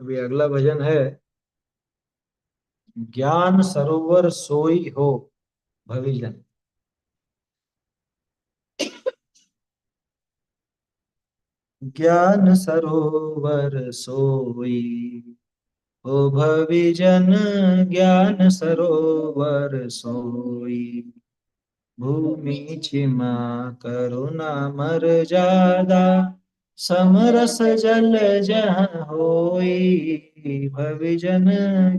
अभी अगला भजन है। ज्ञान सरोवर सोई हो भविजन। ज्ञान सरोवर सोई हो भविजन। ज्ञान सरोवर सोई भूमि छिमा करुणा मर जादा समरस जल जहाँ होई भविजन।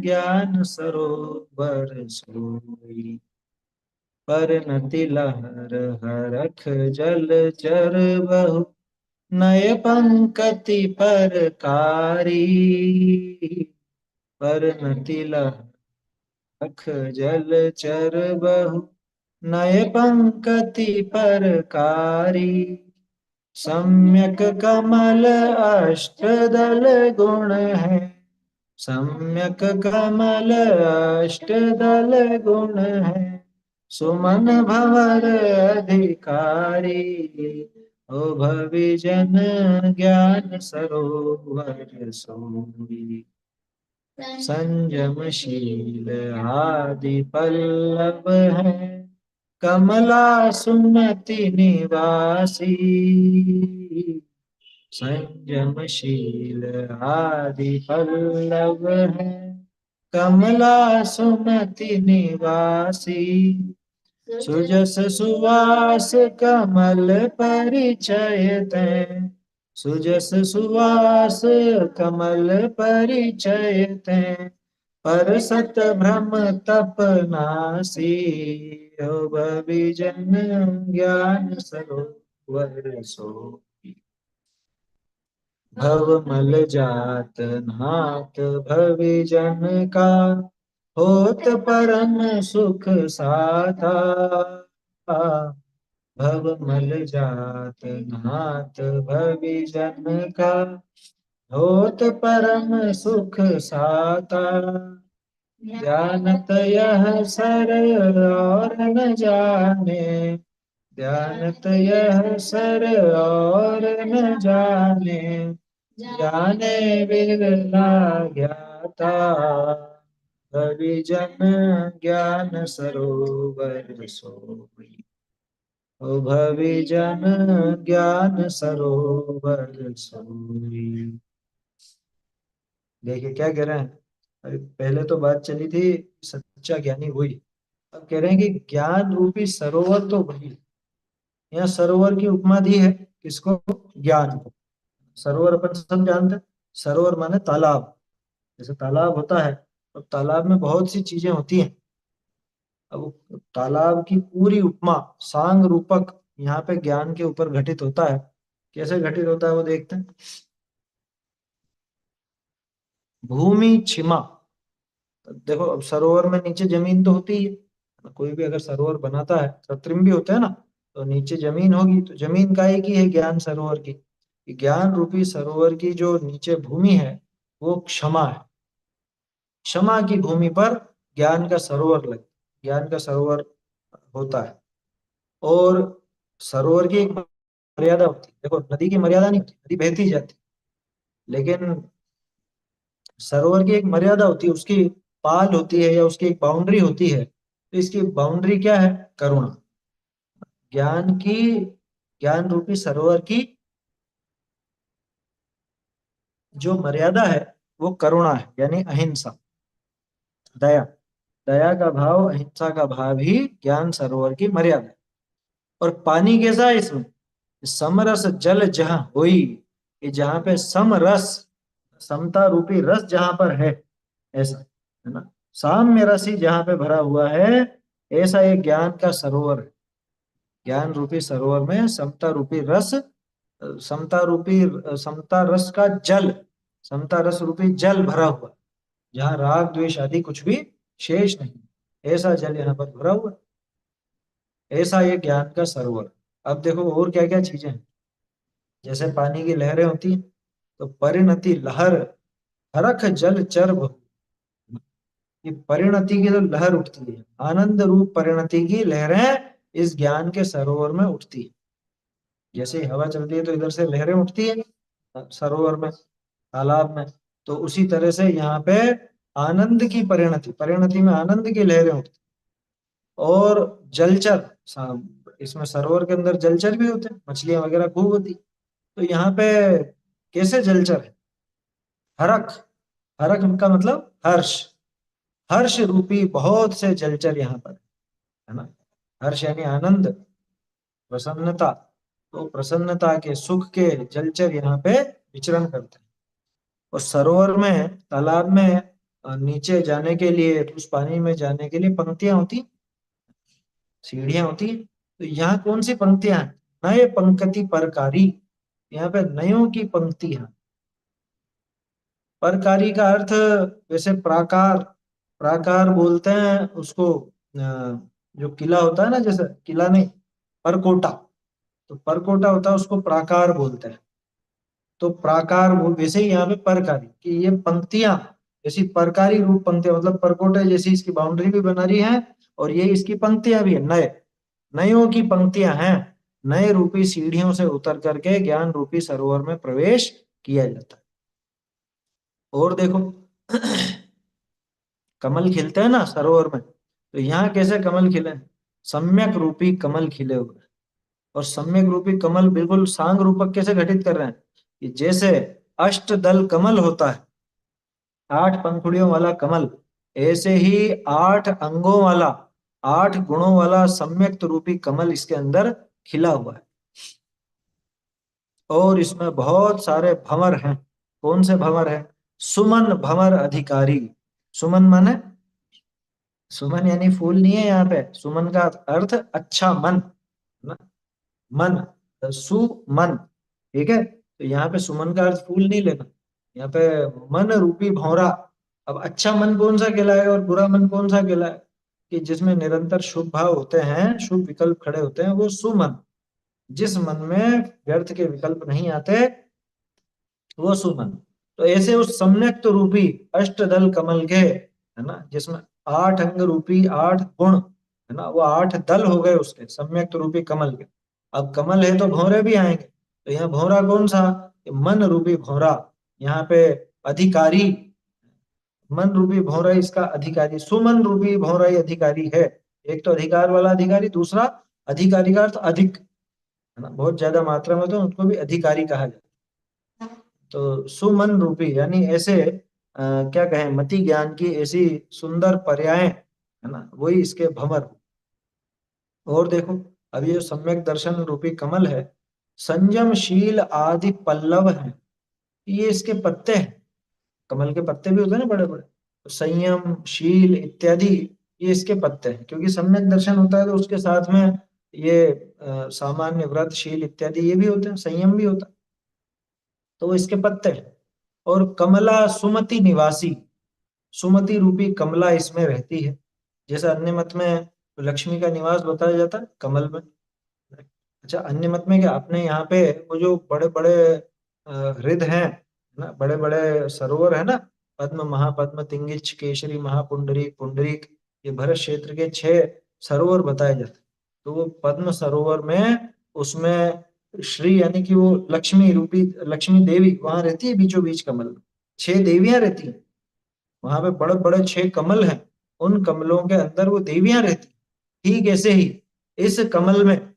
ज्ञान सरोवर सोई परनति लहर हरख जल चर बहु नय पंकति परकारी परनति लहर जल चर बहु नय पंकति परकारी सम्यक कमल अष्टदल गुण है सम्यक कमल अष्टदल गुण है सुमन भंवर अधिकारी ओ भविजन ज्ञान सरोवर सोई संयमशील आदि पल्लव है कमला सुमति निवासी संयमशील आदि पल्लव है कमला सुमति निवासी सुजस सुवास कमल परिचय तैं सुजस सुवास कमल परिचय तैं पर सत भ्रम तप नासी हो भविजन ज्ञान सरोवर सोई भवमल जात नाथ भविजन का होत परम सुख साथा भवमल जात नाथ भविजन का होत परम सुख साता ध्यानत यह सर और न जाने ध्यानत यह सर और न जाने जाने बिरला ज्ञाता भविजन ज्ञान सरोवर सोई ओ भविजन ज्ञान सरोवर सोई। देखिए क्या कह रहे हैं। अरे पहले तो बात चली थी सच्चा ज्ञानी वही। अब कह रहे हैं कि ज्ञान रूपी सरोवर तो वही। यहाँ सरोवर की उपमा दी है किसको? ज्ञान को। सरोवर अपन सब जानते हैं। सरोवर माने तालाब। जैसे तालाब होता है तो तालाब में बहुत सी चीजें होती हैं। अब तालाब की पूरी उपमा सांग रूपक यहाँ पे ज्ञान के ऊपर घटित होता है। कैसे घटित होता है वो देखते हैं। भूमि छिमा। देखो अब सरोवर में नीचे जमीन तो होती ही है। कोई भी अगर सरोवर बनाता है कृत्रिम भी होता है ना। तो नीचे जमीन होगी तो जमीन काय की है? ज्ञान सरोवर की। ज्ञान रूपी सरोवर की जो नीचे भूमि है वो क्षमा है। क्षमा की भूमि पर ज्ञान का सरोवर लग ज्ञान का सरोवर होता है। और सरोवर की एक मर्यादा होती है। देखो नदी की मर्यादा नहीं होती, नदी बहती जाती है। लेकिन सरोवर की एक मर्यादा होती है, उसकी पाल होती है या उसकी एक बाउंड्री होती है। तो इसकी बाउंड्री क्या है? करुणा। ज्ञान की ज्ञान रूपी सरोवर की जो मर्यादा है वो करुणा है, यानी अहिंसा, दया। दया का भाव, अहिंसा का भाव ही ज्ञान सरोवर की मर्यादा है। और पानी कैसा है इसमें? समरस जल जहां होई। कि जहां पे समरस, समता रूपी रस जहां पर है, ऐसा है ना। साम्य रस ही जहां पे भरा हुआ है, ऐसा एक ज्ञान का सरोवर है। ज्ञान रूपी सरोवर में समता रूपी रस, समता रूपी समता रस का जल, समता रस रूपी जल भरा हुआ। जहाँ राग द्वेष आदि कुछ भी शेष नहीं, ऐसा जल यहाँ पर भरा हुआ। ऐसा ये ज्ञान का सरोवर। अब देखो और क्या क्या चीजें हैं। जैसे पानी की लहरें होती हैं तो परिणति लहर हरख जल चर ये परिणति की जो लहर उठती है, आनंद रूप परिणति की लहरें इस ज्ञान के सरोवर में उठती है। जैसे ही हवा चलती है तो इधर से लहरें उठती है सरोवर में, तालाब में। तो उसी तरह से यहाँ पे आनंद की परिणति, परिणति में आनंद की लहरें होती। और जलचर, इसमें सरोवर के अंदर जलचर भी होते हैं, मछलियां वगैरह खूब होती। तो यहाँ पे कैसे जलचर है? हरख, हरख का मतलब हर्ष, हर्ष रूपी बहुत से जलचर यहाँ पर है ना। हर्ष यानी आनंद, प्रसन्नता। तो प्रसन्नता के, सुख के जलचर यहाँ पे विचरण करते हैं। और सरोवर में, तालाब में नीचे जाने के लिए, उस पानी में जाने के लिए पंक्तियां होती, सीढ़ियां होती हैं। तो यहाँ कौन सी पंक्तियां हैं? नए पंक्ति परकारी, यहाँ पे नयों की पंक्ति है। परकारी का अर्थ वैसे प्राकार, प्राकार बोलते हैं उसको, जो किला होता है ना, जैसे किला नहीं, परकोटा। तो परकोटा होता है, उसको प्राकार बोलते हैं। तो प्राकार वो वैसे ही यहाँ पे परकारी कि ये पंक्तियां, जैसी परकारी रूप पंक्तियां, मतलब परकोटे जैसी इसकी बाउंड्री भी बना रही है, और ये इसकी पंक्तियां भी है, नए, नयों की पंक्तियां हैं। नए रूपी सीढ़ियों से उतर करके ज्ञान रूपी सरोवर में प्रवेश किया जाता है। और देखो कमल खिलते हैं ना सरोवर में, तो यहाँ कैसे कमल खिले हैं? सम्यक रूपी कमल खिले हुए हैं। और सम्यक रूपी कमल बिल्कुल सांग रूपक कैसे घटित कर रहे हैं कि जैसे अष्टदल कमल होता है, 8 पंखुड़ियों वाला कमल, ऐसे ही 8 अंगों वाला, 8 गुणों वाला सम्यक रूपी कमल इसके अंदर खिला हुआ है। और इसमें बहुत सारे भंवर हैं। कौन से भंवर हैं? सुमन भंवर अधिकारी। सुमन माने, सुमन यानी फूल नहीं है यहाँ पे, सुमन का अर्थ अच्छा मन, ना, मन, सुमन, ठीक है। तो यहाँ पे सुमन का अर्थ फूल नहीं लेना, यहाँ पे मन रूपी भौरा। अब अच्छा मन कौन सा कहलाएगा और बुरा मन कौन सा कहलाएगा? कि जिसमें निरंतर शुभ भाव होते हैं, शुभ विकल्प खड़े होते हैं, वो सुमन। जिस मन में व्यर्थ के विकल्प नहीं आते, वो सुमन। तो ऐसे उस सम्यक तो रूपी अष्टदल कमल के, है ना, जिसमें 8 अंग रूपी 8 गुण, है ना, वो 8 दल हो गए उसके सम्यक तो रूपी कमल के। अब कमल है तो भौरे भी आएंगे। तो यहाँ भौरा कौन सा? ये मन रूपी भौरा, यहाँ पे अधिकारी, मन रूपी भौरा इसका अधिकारी, सुमन रूपी भौरा ही अधिकारी है। एक तो अधिकार वाला अधिकारी, दूसरा अधिकारी का अर्थ अधिक, है ना, बहुत ज्यादा मात्रा में, तो उनको भी अधिकारी कहा जाता है। तो सुमन रूपी यानी ऐसे क्या कहें, मति ज्ञान की ऐसी सुंदर पर्याय, है ना, वही इसके भंवर। और देखो, अब ये जो सम्यक दर्शन रूपी कमल है, संयमशील आदि पल्लव है, ये इसके पत्ते हैं। कमल के पत्ते भी होते हैं ना बड़े बड़े, तो संयम शील इत्यादि ये इसके पत्ते हैं। क्योंकि सम्यक दर्शन होता है तो उसके साथ में ये सामान्य व्रत शील इत्यादि ये भी होते हैं, संयम भी होता है। तो वो इसके पत्ते हैं। और कमला सुमति निवासी, सुमति रूपी कमला इसमें रहती है। जैसे अन्य मत में लक्ष्मी का निवास बताया जाता है कमल में। अच्छा, अन्य मत में क्या, अपने यहाँ पे वो जो बड़े बड़े हृद हैं ना, बड़े बड़े सरोवर है ना, पद्म महापद्म तिंगिच केशरी महापुंडरीक पुंडरीक, ये भरत क्षेत्र के 6 सरोवर बताए जाते हैं। तो वो पद्म सरोवर में, उसमें श्री यानी कि वो लक्ष्मी रूपी, लक्ष्मी देवी वहां रहती है बीचों बीच कमल में। 6 देवियां रहती हैं वहां पे, बड़े बड़े 6 कमल हैं, उन कमलों के अंदर वो देवियां रहती। ठीक ऐसे ही इस कमल में,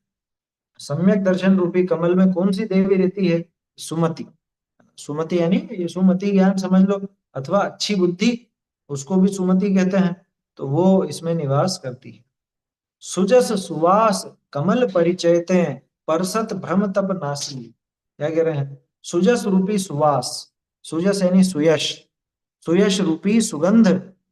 सम्यक दर्शन रूपी कमल में कौन सी देवी रहती है? सुमति। सुमति यानी ये सुमति ज्ञान समझ लो, अथवा अच्छी बुद्धि, उसको भी सुमति कहते हैं। तो वो इसमें निवास करती है। सुजस सुवास कमल परिचयते, परसत भ्रम तप नासी। क्या कह रहे हैं? सुजस रूपी सुवास, सुजस यानी सुयश, सुयश रूपी सुगंध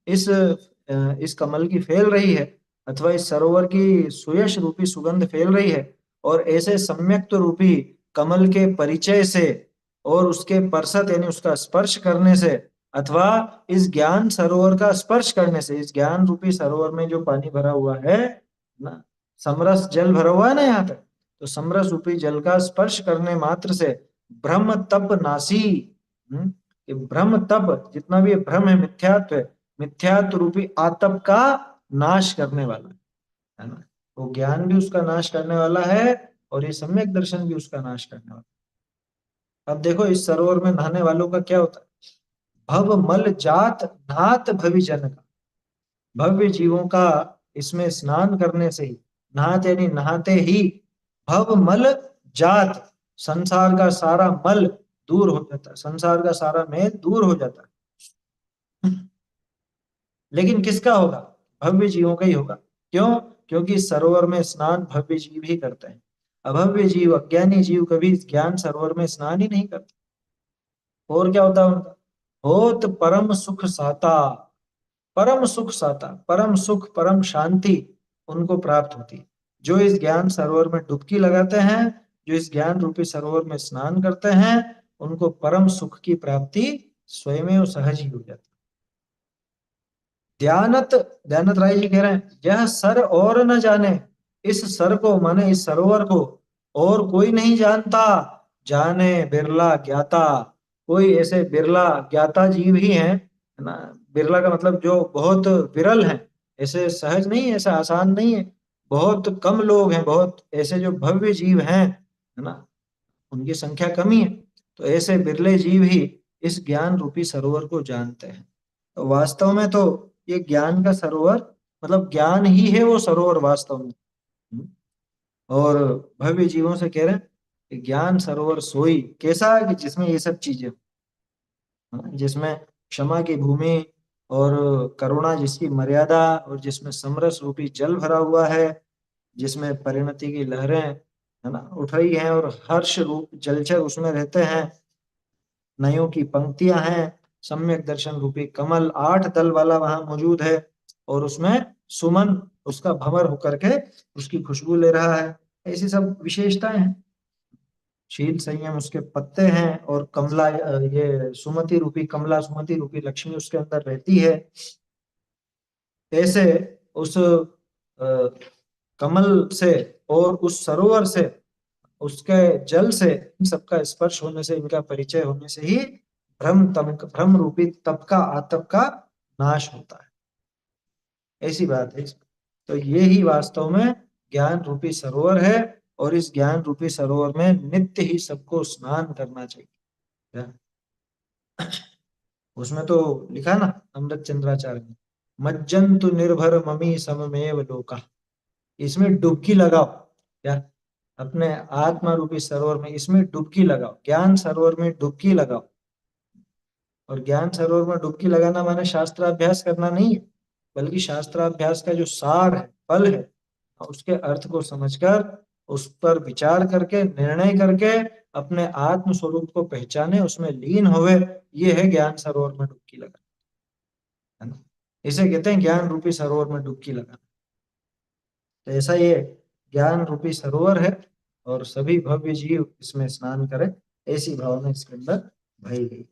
इस कमल की फैल रही है, अथवा इस सरोवर की सुयश रूपी सुगंध फैल रही है। और ऐसे सम्यक्त रूपी कमल के परिचय से, और उसके परसत यानी उसका स्पर्श करने से, अथवा इस ज्ञान सरोवर का स्पर्श करने से, इस ज्ञान रूपी सरोवर में जो पानी भरा हुआ है ना, समरस जल भरा हुआ है ना यहाँ पे, तो समरस रूपी जल का स्पर्श करने मात्र से ब्रह्म तप नासी, ये भ्रम तप, जितना भी ये भ्रम है, मिथ्यात्व है, मिथ्यात्व रूपी आतप का नाश करने वाला है ना। वो ज्ञान भी उसका नाश करने वाला है, और ये सम्यक दर्शन भी उसका नाश करने वाला है। अब देखो इस सरोवर में नहाने वालों का क्या होता है? भव मल जात नात भवि जन का। भव्य जीवों का इसमें स्नान करने से ही, नहाते यानी नहाते ही, भव मल जात, संसार का सारा मल दूर हो जाता है, संसार का सारा मैल दूर हो जाता है। लेकिन किसका होगा? भव्य जीवों का ही होगा। क्यों? क्योंकि सरोवर में स्नान भव्य जीव ही करते हैं। अभव्य जीव, अज्ञानी जीव कभी ज्ञान सरोवर में स्नान ही नहीं करते। और क्या होता है उनका? होत परम सुख साता, परम सुख साता, परम सुख परम शांति उनको प्राप्त होती है। जो इस ज्ञान सरोवर में डुबकी लगाते हैं, जो इस ज्ञान रूपी सरोवर में स्नान करते हैं, उनको परम सुख की प्राप्ति स्वयं सहज ही हो जाती है। दयानत, दयानत राय जी कह रहे हैं, यह सर और न जाने, इस सर को माने इस सरोवर को और कोई नहीं जानता, जाने बिरला ज्ञाता। कोई ऐसे बिरला ज्ञाता जीव ही हैं, है ना। बिरला का मतलब जो बहुत विरल हैं, ऐसे सहज नहीं है, ऐसा आसान नहीं है। बहुत कम लोग हैं, बहुत ऐसे जो भव्य जीव हैं, है ना, उनकी संख्या कम ही है। तो ऐसे बिरले जीव ही इस ज्ञान रूपी सरोवर को जानते हैं। तो वास्तव में तो ये ज्ञान का सरोवर, मतलब ज्ञान ही है वो सरोवर वास्तव में। हम्म। और भव्य जीवों से कह रहे हैं कि ज्ञान सरोवर सोई कैसा है, कि जिसमें ये सब चीजें, जिसमें क्षमा की भूमि और करुणा जिसकी मर्यादा, और जिसमें समरस रूपी जल भरा हुआ है, जिसमें परिणति की लहरें, है ना, उठ रही हैं, और हर्ष रूप जलचर उसमें रहते हैं, नयों की पंक्तियां हैं, सम्यक दर्शन रूपी कमल 8 दल वाला वहां मौजूद है, और उसमें सुमन उसका भंवर होकर के उसकी खुशबू ले रहा है। ऐसी सब विशेषताएं हैं। शील संयम उसके पत्ते हैं, और कमला ये सुमति रूपी कमला, सुमति रूपी लक्ष्मी उसके अंदर रहती है। ऐसे उस कमल से और उस सरोवर से, उसके जल से, इन सबका स्पर्श होने से, इनका परिचय होने से ही भ्रम रूपी तप का, आतप का नाश होता है। ऐसी बात है इसमें। तो ये ही वास्तव में ज्ञान रूपी सरोवर है, और इस ज्ञान रूपी सरोवर में नित्य ही सबको स्नान करना चाहिए। क्या? उसमें तो लिखा ना अमृत चंद्राचार्य ने, मज्जंतु निर्भर ममी सममेव लोका। इसमें डुबकी लगाओ। क्या? अपने आत्मा रूपी सरोवर में इसमें डुबकी लगाओ, ज्ञान सरोवर में डुबकी लगाओ। और ज्ञान सरोवर में डुबकी लगाना माने शास्त्राभ्यास करना नहीं है, बल्कि शास्त्राभ्यास का जो सार है, फल है, उसके अर्थ को समझकर, उस पर विचार करके, निर्णय करके, अपने आत्म स्वरूप को पहचाने, उसमें लीन होवे, ये है ज्ञान सरोवर में डुबकी लगाना, है ना। इसे कहते हैं ज्ञान रूपी सरोवर में डुबकी लगाना। तो ऐसा ये ज्ञान रूपी सरोवर है, और सभी भव्य जीव इसमें स्नान करें, ऐसी भावना इसके अंदर भरी गई।